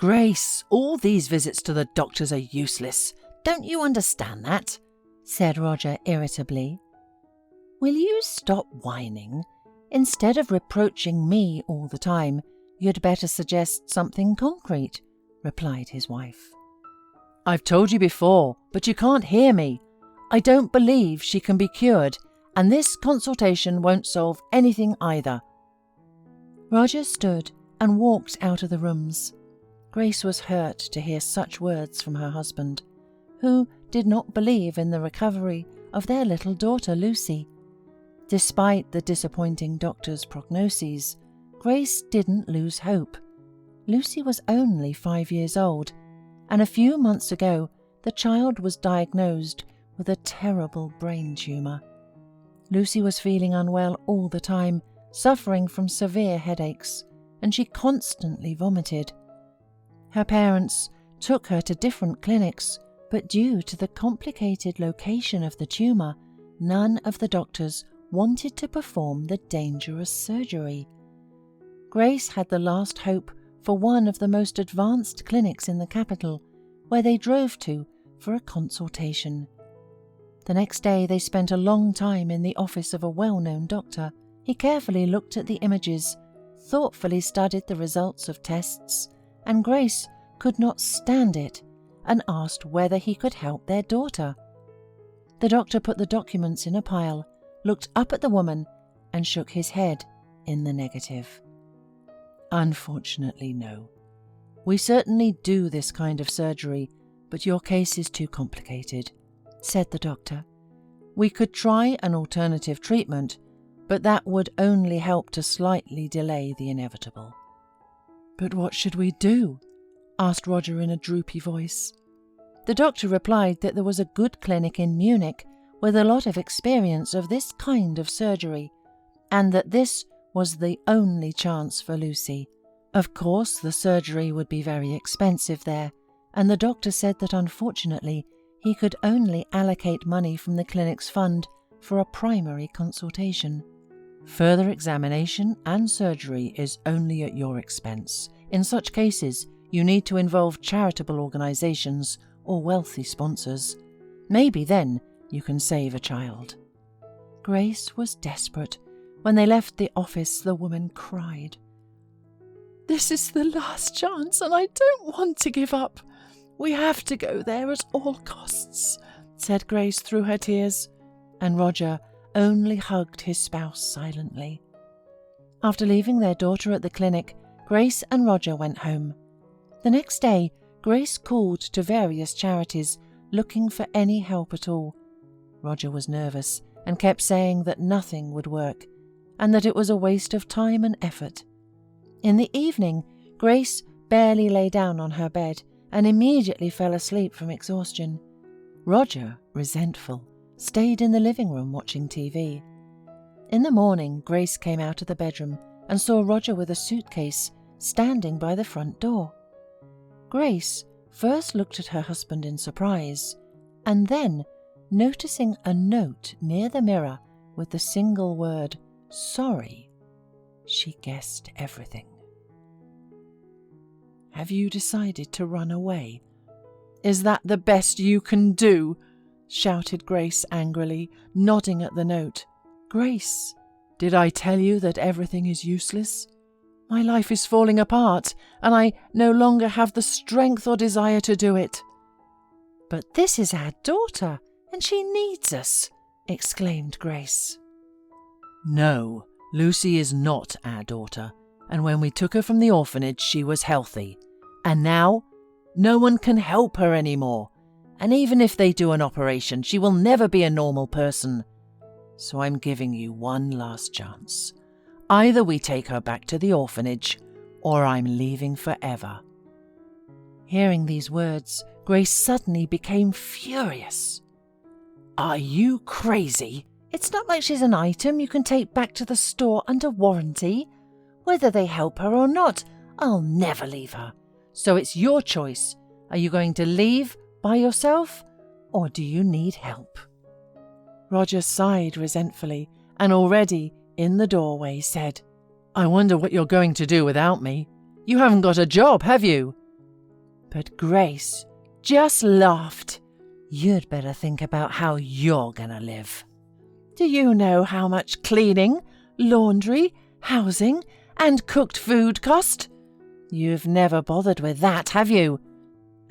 Grace, all these visits to the doctors are useless. Don't you understand that? Said Roger irritably. Will you stop whining? Instead of reproaching me all the time, you'd better suggest something concrete, replied his wife. I've told you before, but you can't hear me. I don't believe she can be cured, and this consultation won't solve anything either. Roger stood and walked out of the rooms. Grace was hurt to hear such words from her husband, who did not believe in the recovery of their little daughter Lucy. Despite the disappointing doctor's prognoses, Grace didn't lose hope. Lucy was only 5 years old, and a few months ago the child was diagnosed with a terrible brain tumour. Lucy was feeling unwell all the time, suffering from severe headaches, and she constantly vomited. Her parents took her to different clinics, but due to the complicated location of the tumour, none of the doctors wanted to perform the dangerous surgery. Grace had the last hope for one of the most advanced clinics in the capital, where they drove to for a consultation. The next day they spent a long time in the office of a well-known doctor. He carefully looked at the images, thoughtfully studied the results of tests, and Grace could not stand it and asked whether he could help their daughter. The doctor put the documents in a pile, looked up at the woman, and shook his head in the negative. Unfortunately, no. We certainly do this kind of surgery, but your case is too complicated, said the doctor. We could try an alternative treatment, but that would only help to slightly delay the inevitable. But what should we do? Asked Roger in a droopy voice. The doctor replied that there was a good clinic in Munich with a lot of experience of this kind of surgery, and that this was the only chance for Lucy. Of course, the surgery would be very expensive there, and the doctor said that unfortunately he could only allocate money from the clinic's fund for a primary consultation. Further examination and surgery is only at your expense. In such cases, you need to involve charitable organizations or wealthy sponsors. Maybe then you can save a child. Grace was desperate. When they left the office, the woman cried. This is the last chance, and I don't want to give up. We have to go there at all costs, said Grace through her tears, and Roger only hugged his spouse silently. After leaving their daughter at the clinic, Grace and Roger went home. The next day, Grace called to various charities looking for any help at all. Roger was nervous and kept saying that nothing would work and that it was a waste of time and effort. In the evening, Grace barely lay down on her bed and immediately fell asleep from exhaustion. Roger, resentful, stayed in the living room watching TV. In the morning, Grace came out of the bedroom and saw Roger with a suitcase standing by the front door. Grace first looked at her husband in surprise, and then, noticing a note near the mirror with the single word, "Sorry," she guessed everything. Have you decided to run away? Is that the best you can do? Shouted Grace angrily, nodding at the note. Grace, did I tell you that everything is useless? My life is falling apart, and I no longer have the strength or desire to do it. But this is our daughter, and she needs us, exclaimed Grace. No, Lucy is not our daughter, and when we took her from the orphanage she was healthy, and now no one can help her anymore, and even if they do an operation she will never be a normal person. So I'm giving you one last chance. Either we take her back to the orphanage, or I'm leaving forever. Hearing these words, Grace suddenly became furious. Are you crazy? It's not like she's an item you can take back to the store under warranty. Whether they help her or not, I'll never leave her. So it's your choice. Are you going to leave by yourself, or do you need help? Roger sighed resentfully, and already in the doorway said, I wonder what you're going to do without me. You haven't got a job, have you? But Grace just laughed. "You'd better think about how you're gonna live. Do you know how much cleaning, laundry, housing, and cooked food cost? You've never bothered with that, have you?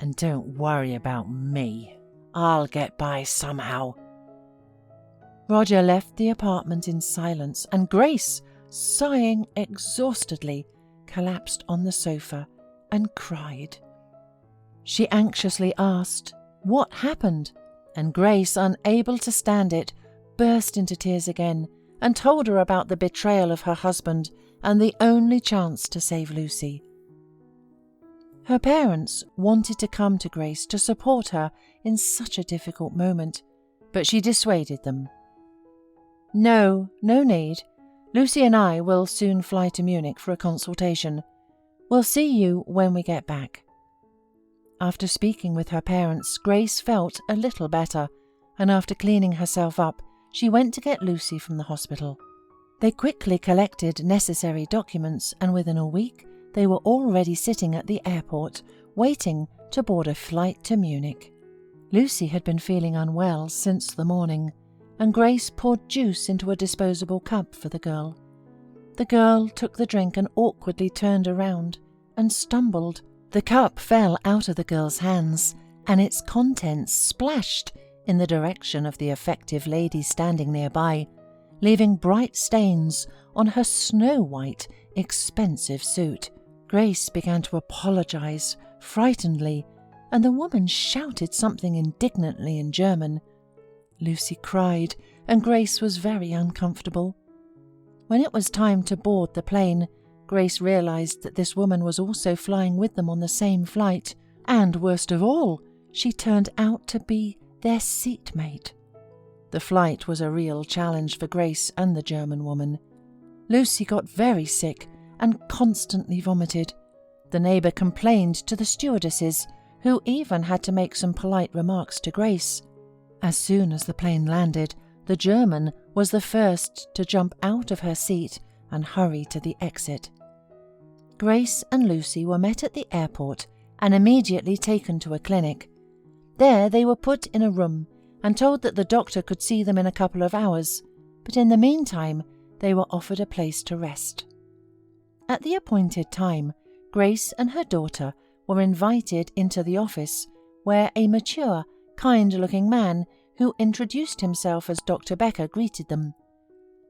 And don't worry about me. I'll get by somehow." Roger left the apartment in silence, and Grace, sighing exhaustedly, collapsed on the sofa and cried. She anxiously asked what happened, and Grace, unable to stand it, burst into tears again and told her about the betrayal of her husband and the only chance to save Lucy. Her parents wanted to come to Grace to support her in such a difficult moment, but she dissuaded them. No need. Lucy and I will soon fly to Munich for a consultation. We'll see you when we get back." After speaking with her parents, Grace felt a little better, and after cleaning herself up, she went to get Lucy from the hospital. They quickly collected necessary documents, and within a week they were already sitting at the airport, waiting to board a flight to Munich. Lucy had been feeling unwell since the morning, and Grace poured juice into a disposable cup for the girl. The girl took the drink and awkwardly turned around and stumbled. The cup fell out of the girl's hands, and its contents splashed in the direction of the effective lady standing nearby, leaving bright stains on her snow-white, expensive suit. Grace began to apologize frightenedly, and the woman shouted something indignantly in German. Lucy cried, and Grace was very uncomfortable. When it was time to board the plane, Grace realized that this woman was also flying with them on the same flight, and worst of all, she turned out to be their seatmate. The flight was a real challenge for Grace and the German woman. Lucy got very sick and constantly vomited. The neighbour complained to the stewardesses, who even had to make some polite remarks to Grace. As soon as the plane landed, the German was the first to jump out of her seat and hurry to the exit. Grace and Lucy were met at the airport and immediately taken to a clinic. There they were put in a room and told that the doctor could see them in a couple of hours, but in the meantime they were offered a place to rest. At the appointed time, Grace and her daughter were invited into the office, where a mature, kind-looking man who introduced himself as Dr. Becker greeted them.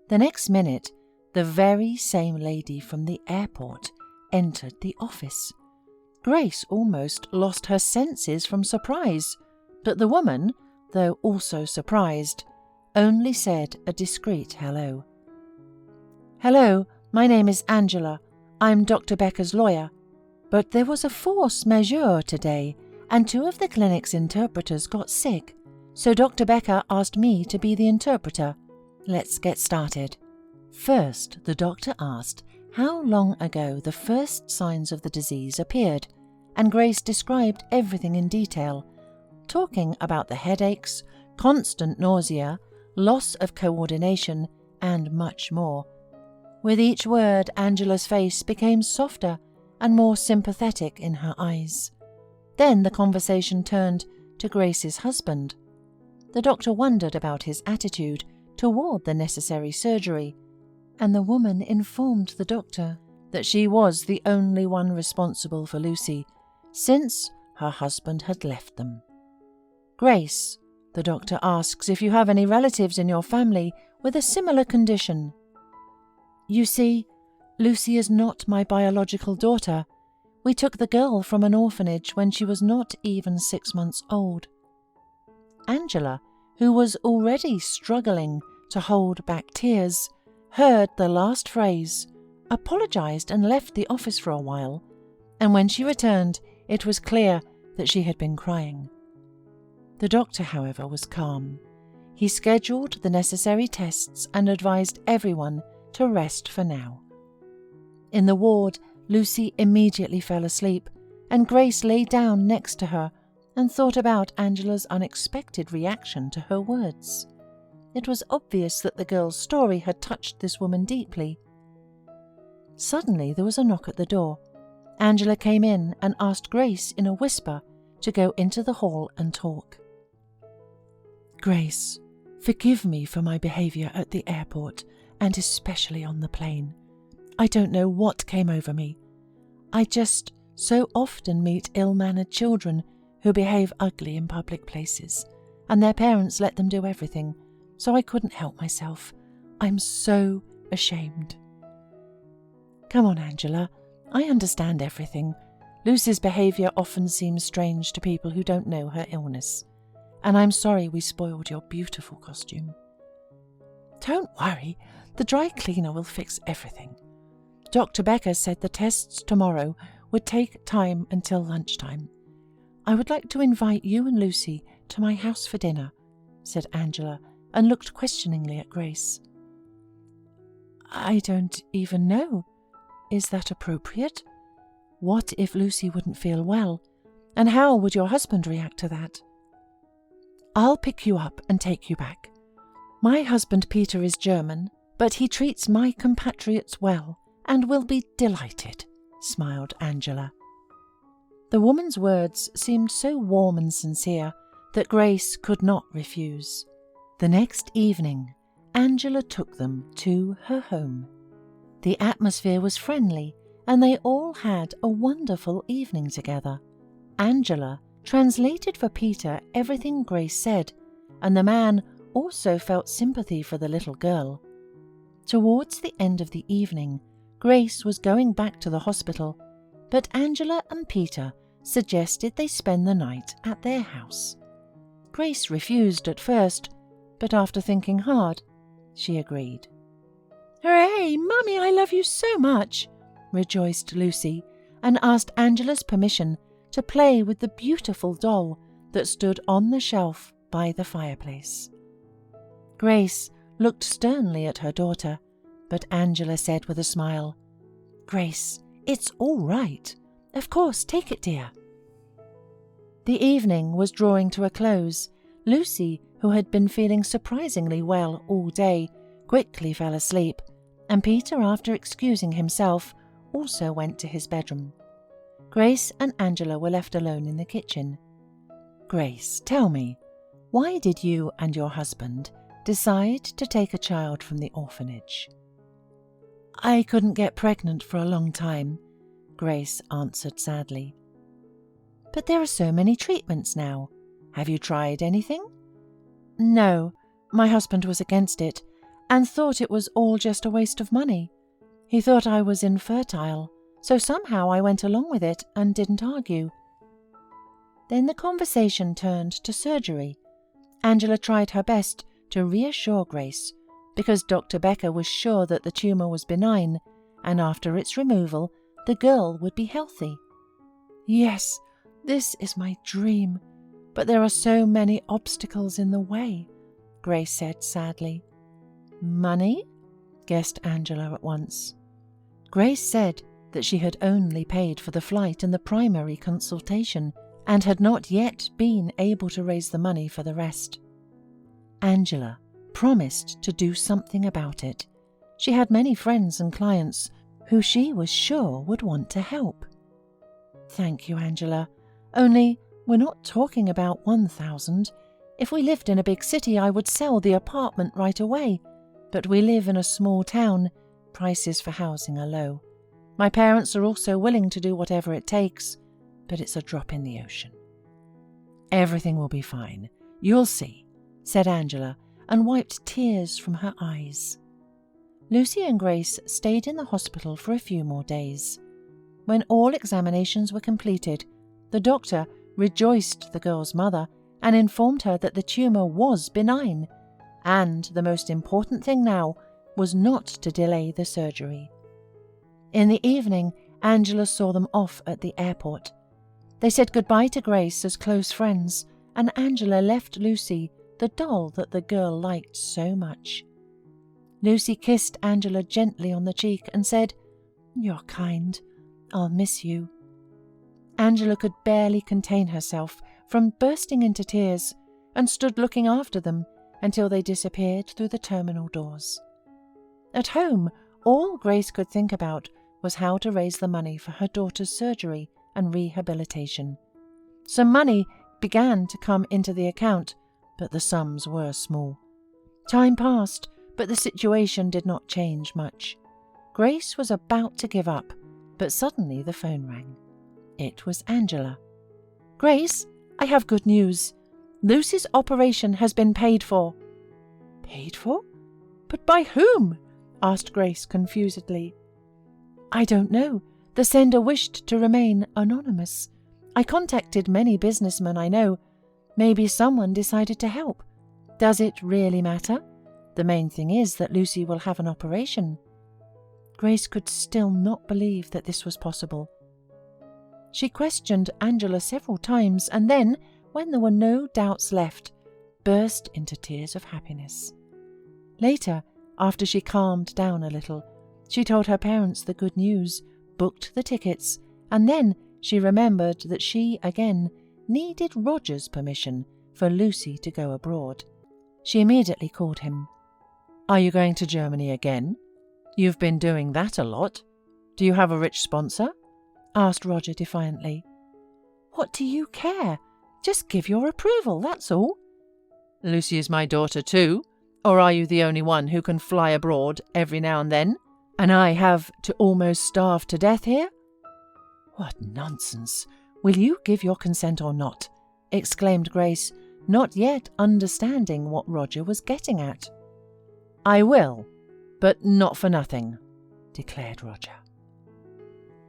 The next minute, the very same lady from the airport entered the office. Grace almost lost her senses from surprise, but the woman, though also surprised, only said a discreet hello. "Hello, my name is Angela. I'm Dr. Becker's lawyer. But there was a force majeure today, and 2 of the clinic's interpreters got sick, so Dr. Becker asked me to be the interpreter. Let's get started." First, the doctor asked how long ago the first signs of the disease appeared, and Grace described everything in detail, talking about the headaches, constant nausea, loss of coordination, and much more. With each word, Angela's face became softer and more sympathetic in her eyes. Then the conversation turned to Grace's husband. The doctor wondered about his attitude toward the necessary surgery, and the woman informed the doctor that she was the only one responsible for Lucy, since her husband had left them. "Grace, the doctor asks if you have any relatives in your family with a similar condition." "You see, Lucy is not my biological daughter. We took the girl from an orphanage when she was not even 6 months old." Angela, who was already struggling to hold back tears, heard the last phrase, apologized and left the office for a while, and when she returned, it was clear that she had been crying. The doctor, however, was calm. He scheduled the necessary tests and advised everyone to rest for now. In the ward, Lucy immediately fell asleep, and Grace lay down next to her and thought about Angela's unexpected reaction to her words. It was obvious that the girl's story had touched this woman deeply. Suddenly there was a knock at the door. Angela came in and asked Grace in a whisper to go into the hall and talk. "Grace, forgive me for my behaviour at the airport and especially on the plane. I don't know what came over me. I just so often meet ill-mannered children who behave ugly in public places, and their parents let them do everything, so I couldn't help myself. I'm so ashamed." "Come on, Angela. I understand everything. Lucy's behaviour often seems strange to people who don't know her illness, and I'm sorry we spoiled your beautiful costume." "Don't worry. The dry cleaner will fix everything. Dr. Becker said the tests tomorrow would take time until lunchtime. I would like to invite you and Lucy to my house for dinner," said Angela, and looked questioningly at Grace. "I don't even know. Is that appropriate? What if Lucy wouldn't feel well? And how would your husband react to that?" "I'll pick you up and take you back. My husband Peter is German, but he treats my compatriots well and will be delighted," smiled Angela. The woman's words seemed so warm and sincere that Grace could not refuse. The next evening, Angela took them to her home. The atmosphere was friendly, and they all had a wonderful evening together. Angela translated for Peter everything Grace said, and the man also felt sympathy for the little girl. Towards the end of the evening, Grace was going back to the hospital, but Angela and Peter suggested they spend the night at their house. Grace refused at first, but after thinking hard, she agreed. "Hooray, Mummy, I love you so much," rejoiced Lucy, and asked Angela's permission to play with the beautiful doll that stood on the shelf by the fireplace. Grace looked sternly at her daughter, but Angela said with a smile, "Grace, it's all right. Of course, take it, dear." The evening was drawing to a close. Lucy, who had been feeling surprisingly well all day, quickly fell asleep, and Peter, after excusing himself, also went to his bedroom. Grace and Angela were left alone in the kitchen. "Grace, tell me, why did you and your husband decide to take a child from the orphanage?" "I couldn't get pregnant for a long time," Grace answered sadly. "But there are so many treatments now. Have you tried anything?" "No, my husband was against it and thought it was all just a waste of money. He thought I was infertile, so somehow I went along with it and didn't argue." Then the conversation turned to surgery. Angela tried her best to reassure Grace, because Dr. Becker was sure that the tumour was benign, and after its removal, the girl would be healthy. "Yes, this is my dream, but there are so many obstacles in the way," Grace said sadly. "Money?" guessed Angela at once. Grace said that she had only paid for the flight and the primary consultation, and had not yet been able to raise the money for the rest. Angela promised to do something about it. She had many friends and clients who she was sure would want to help. "Thank you, Angela. Only we're not talking about 1,000. If we lived in a big city, I would sell the apartment right away. But we live in a small town. Prices for housing are low. My parents are also willing to do whatever it takes, but it's a drop in the ocean." "Everything will be fine. You'll see," said Angela, and wiped tears from her eyes. Lucy and Grace stayed in the hospital for a few more days. When all examinations were completed, the doctor rejoiced the girl's mother and informed her that the tumour was benign, and the most important thing now was not to delay the surgery. In the evening, Angela saw them off at the airport. They said goodbye to Grace as close friends, and Angela left Lucy the doll that the girl liked so much. Lucy kissed Angela gently on the cheek and said, "You're kind. I'll miss you." Angela could barely contain herself from bursting into tears and stood looking after them until they disappeared through the terminal doors. At home, all Grace could think about was how to raise the money for her daughter's surgery and rehabilitation. Some money began to come into the account, but the sums were small. Time passed, but the situation did not change much. Grace was about to give up, but suddenly the phone rang. It was Angela. "Grace, I have good news. Lucy's operation has been paid for." "Paid for? But by whom?" asked Grace confusedly. "I don't know. The sender wished to remain anonymous. I contacted many businessmen I know. Maybe someone decided to help. Does it really matter? The main thing is that Lucy will have an operation." Grace could still not believe that this was possible. She questioned Angela several times and then, when there were no doubts left, burst into tears of happiness. Later, after she calmed down a little, she told her parents the good news, booked the tickets, and then she remembered that she, again, needed Roger's permission for Lucy to go abroad. She immediately called him. "Are you going to Germany again? You've been doing that a lot. Do you have a rich sponsor?" asked Roger defiantly. "What do you care? Just give your approval, that's all." "Lucy is my daughter too, or are you the only one who can fly abroad every now and then, and I have to almost starve to death here?" "What nonsense! Will you give your consent or not?" exclaimed Grace, not yet understanding what Roger was getting at. "I will, but not for nothing," declared Roger.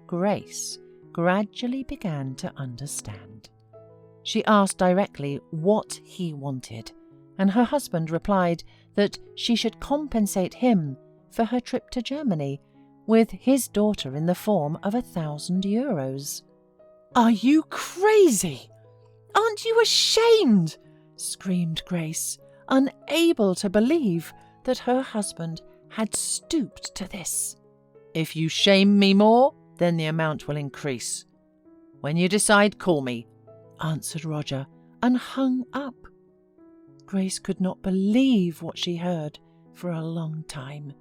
Grace gradually began to understand. She asked directly what he wanted, and her husband replied that she should compensate him for her trip to Germany, with his daughter in the form of €1,000. "Are you crazy? Aren't you ashamed?" screamed Grace, unable to believe that her husband had stooped to this. "If you shame me more, then the amount will increase. When you decide, call me," answered Roger, and hung up. Grace could not believe what she heard for a long time.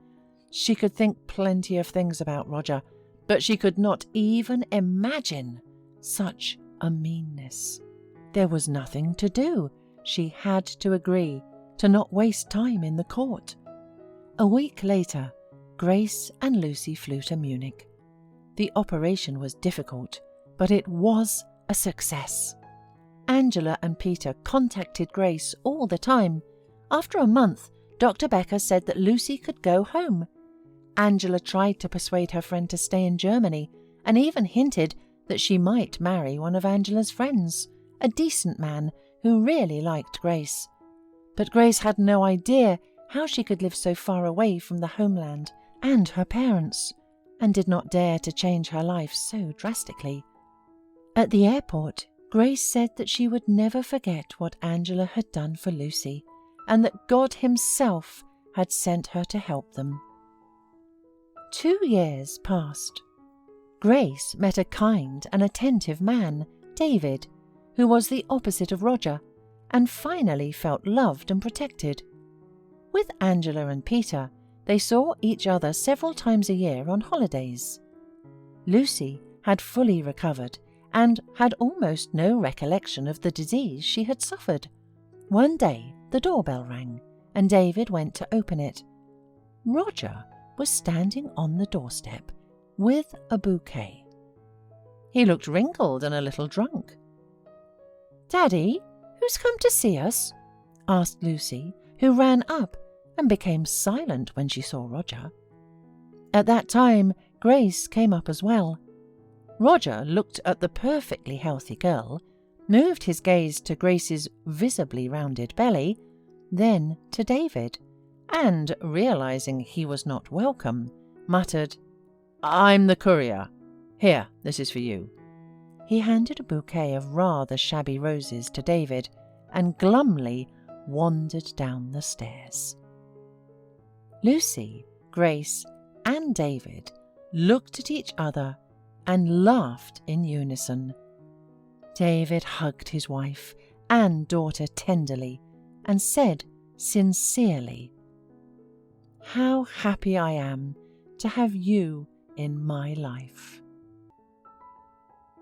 She could think plenty of things about Roger, but she could not even imagine such a meanness. There was nothing to do. She had to agree to not waste time in the court. A week later, Grace and Lucy flew to Munich. The operation was difficult, but it was a success. Angela and Peter contacted Grace all the time. After a month, Dr. Becker said that Lucy could go home. Angela tried to persuade her friend to stay in Germany and even hinted that she might marry one of Angela's friends, a decent man who really liked Grace. But Grace had no idea how she could live so far away from the homeland and her parents, and did not dare to change her life so drastically. At the airport, Grace said that she would never forget what Angela had done for Lucy, and that God himself had sent her to help them. 2 years passed. Grace met a kind and attentive man, David, who was the opposite of Roger, and finally felt loved and protected. With Angela and Peter, they saw each other several times a year on holidays. Lucy had fully recovered and had almost no recollection of the disease she had suffered. One day the doorbell rang, and David went to open it. Roger was standing on the doorstep with a bouquet. He looked wrinkled and a little drunk. "Daddy, who's come to see us?" asked Lucy, who ran up and became silent when she saw Roger. At that time, Grace came up as well. Roger looked at the perfectly healthy girl, moved his gaze to Grace's visibly rounded belly, then to David, and, realizing he was not welcome, muttered, "I'm the courier. Here, this is for you." He handed a bouquet of rather shabby roses to David and glumly wandered down the stairs. Lucy, Grace, and David looked at each other and laughed in unison. David hugged his wife and daughter tenderly and said sincerely, "How happy I am to have you in my life.